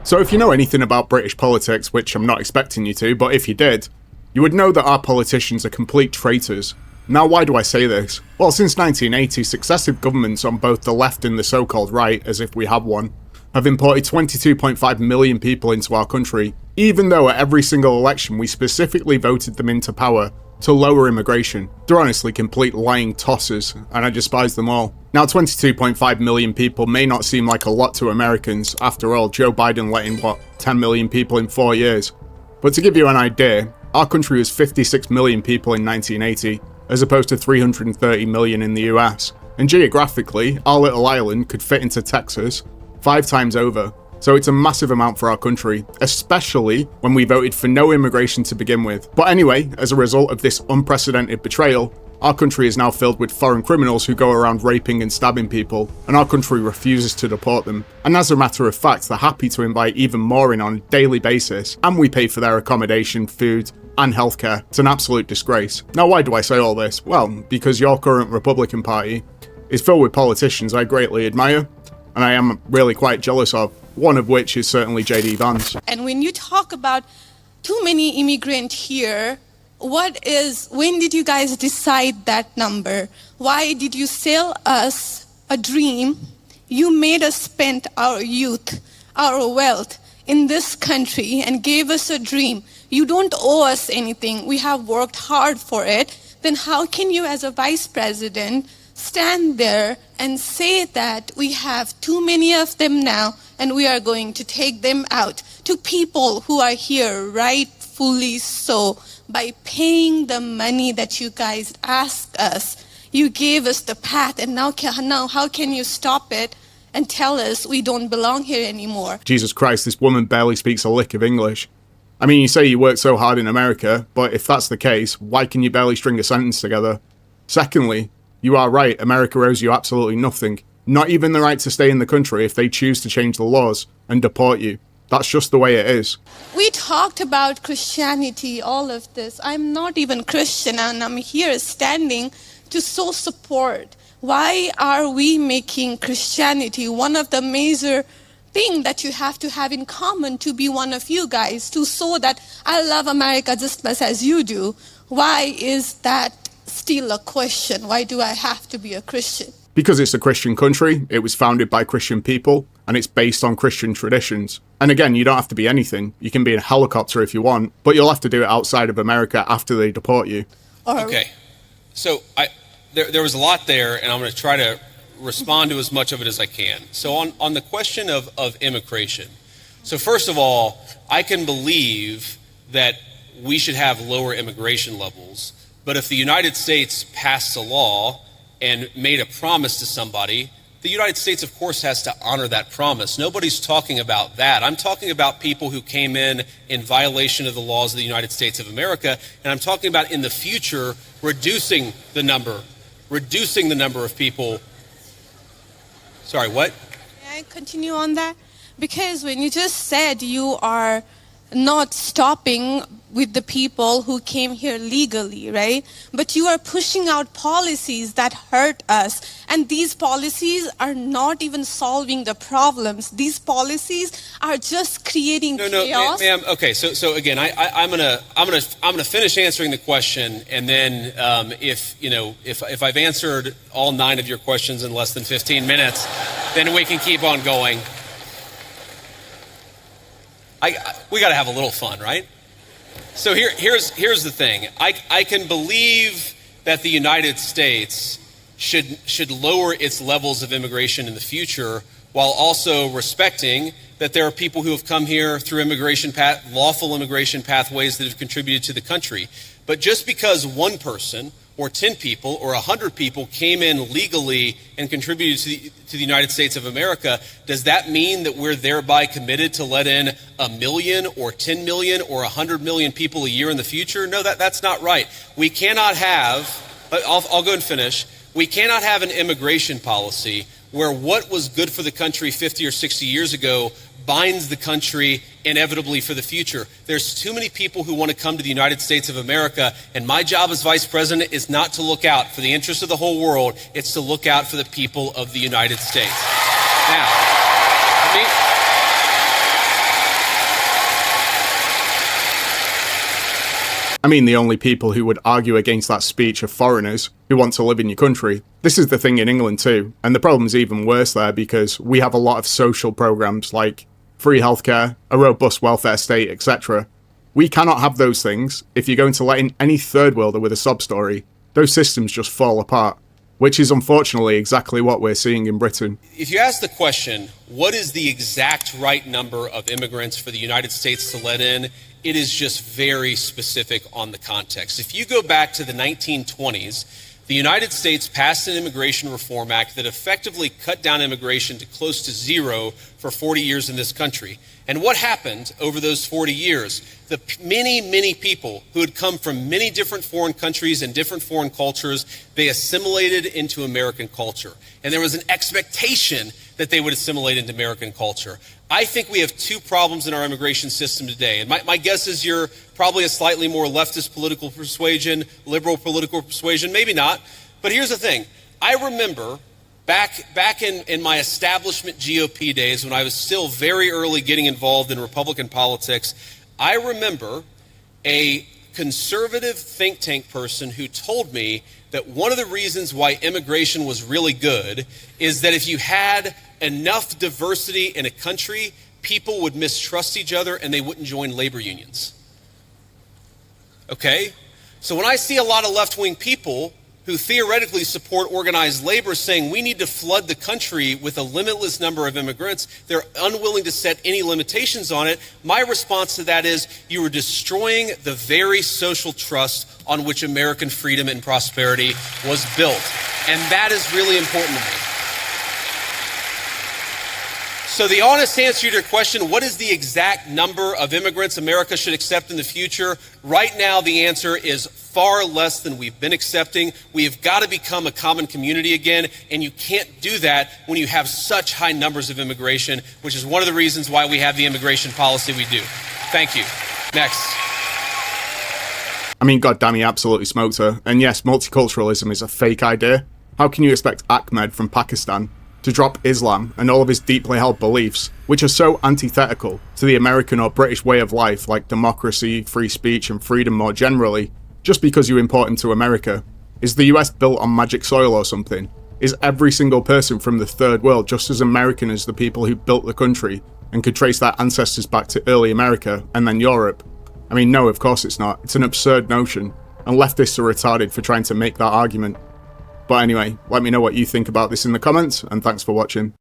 So if you know anything about British politics, which I'm not expecting you to, but if you did, you would know that our politicians are complete traitors. Now why do I say this? Well, since 1980, successive governments on both the left and the so-called right, as if we have one, have imported 22.5 million people into our country, even though at every single election we specifically voted them into power to lower immigration. They're honestly complete lying tossers, and I despise them all. Now 22.5 million people may not seem like a lot to Americans. After all, Joe Biden let in, 10 million people in 4 years. But to give you an idea, our country was 56 million people in 1980, as opposed to 330 million in the US. And geographically, our little island could fit into Texas 5 times over. So it's a massive amount for our country, especially when we voted for no immigration to begin with. But anyway, as a result of this unprecedented betrayal, our country is now filled with foreign criminals who go around raping and stabbing people, and our country refuses to deport them. And as a matter of fact, they're happy to invite even more in on a daily basis, and we pay for their accommodation, food, and healthcare. It's an absolute disgrace. Now why do I say all this? Well, because your current Republican Party is filled with politicians I greatly admire, and I am really quite jealous of, one of which is certainly Vance. And when you talk about too many immigrants here, when did you guys decide that number? Why did you sell us a dream? You made us spend our youth, our wealth in this country and gave us a dream. You don't owe us anything. We have worked hard for it. Then how can you as a vice president stand there and say that we have too many of them now and we are going to take them out to people who are here rightfully so by paying the money that you guys asked us? You gave us the path, and now how can you stop it and tell us we don't belong here anymore? Jesus Christ, this woman barely speaks a lick of English. I mean, you say you work so hard in America, but if that's the case, why can you barely string a sentence together? Secondly, you are right, America owes you absolutely nothing. Not even the right to stay in the country if they choose to change the laws and deport you. That's just the way it is. We talked about Christianity, all of this. I'm not even Christian, and I'm here standing to show support. Why are we making Christianity one of the major things that you have to have in common to be one of you guys, to show that I love America just as much as you do? Why is that still a question? Why do I have to be a Christian? Because it's a Christian country, it was founded by Christian people, and it's based on Christian traditions. And again, you don't have to be anything. You can be in a helicopter if you want, but you'll have to do it outside of America after they deport you. Okay, so there was a lot there, and I'm going to try to respond to as much of it as I can. So on the question of immigration, so first of all, I can believe that we should have lower immigration levels, but if the United States passed a law and made a promise to somebody, the United States, of course, has to honor that promise. Nobody's talking about that. I'm talking about people who came in violation of the laws of the United States of America, and I'm talking about in the future reducing the number of people. Sorry, what? May I continue on that? Because when you just said you are not stopping with the people who came here legally, right? But you are pushing out policies that hurt us. And these policies are not even solving the problems. These policies are just creating chaos. No, ma'am. Okay, so again, I'm gonna finish answering the question, and then if I've answered all 9 of your questions in less than 15 minutes, then we can keep on going. We got to have a little fun, right? So here's the thing. I can believe that the United States should lower its levels of immigration in the future, while also respecting that there are people who have come here through lawful immigration pathways that have contributed to the country. But just because one person or 10 people or 100 people came in legally and contributed to the United States of America, does that mean that we're thereby committed to let in 1 million or 10 million or 100 million people a year in the future? No, that's not right. We cannot have, I'll go and finish, we cannot have an immigration policy where what was good for the country 50 or 60 years ago binds the country inevitably for the future. There's too many people who want to come to the United States of America, and my job as vice president is not to look out for the interests of the whole world, it's to look out for the people of the United States. Now, I mean, the only people who would argue against that speech are foreigners who want to live in your country. This is the thing in England too, and the problem's even worse there because we have a lot of social programs like free healthcare, a robust welfare state, etc. We cannot have those things if you're going to let in any third worlder with a sob story. Those systems just fall apart, which is unfortunately exactly what we're seeing in Britain. If you ask the question, what is the exact right number of immigrants for the United States to let in, it is just very specific on the context. If you go back to the 1920s, the United States passed an Immigration Reform Act that effectively cut down immigration to close to zero for 40 years in this country. And what happened over those 40 years? The many people who had come from many different foreign countries and different foreign cultures, they assimilated into American culture. And there was an expectation that they would assimilate into American culture. I think we have two problems in our immigration system today. And my guess is you're probably a slightly more leftist political persuasion, liberal political persuasion, maybe not. But here's the thing. I remember back in my establishment GOP days when I was still very early getting involved in Republican politics, I remember a conservative think tank person who told me that one of the reasons why immigration was really good is that if you had enough diversity in a country, people would mistrust each other and they wouldn't join labor unions. Okay? So when I see a lot of left-wing people who theoretically support organized labor saying we need to flood the country with a limitless number of immigrants, they're unwilling to set any limitations on it. My response to that is you are destroying the very social trust on which American freedom and prosperity was built. And that is really important to me. So the honest answer to your question, what is the exact number of immigrants America should accept in the future? Right now, the answer is far less than we've been accepting. We have got to become a common community again, and you can't do that when you have such high numbers of immigration, which is one of the reasons why we have the immigration policy we do. Thank you. Next. I mean, goddamn, he absolutely smoked her. And yes, multiculturalism is a fake idea. How can you expect Ahmed from Pakistan to drop Islam and all of his deeply held beliefs, which are so antithetical to the American or British way of life, like democracy, free speech, and freedom more generally, just because you import into America? Is the US built on magic soil or something? Is every single person from the third world just as American as the people who built the country and could trace their ancestors back to early America and then Europe? I mean, no, of course it's not. It's an absurd notion, and leftists are retarded for trying to make that argument. But anyway, let me know what you think about this in the comments, and thanks for watching.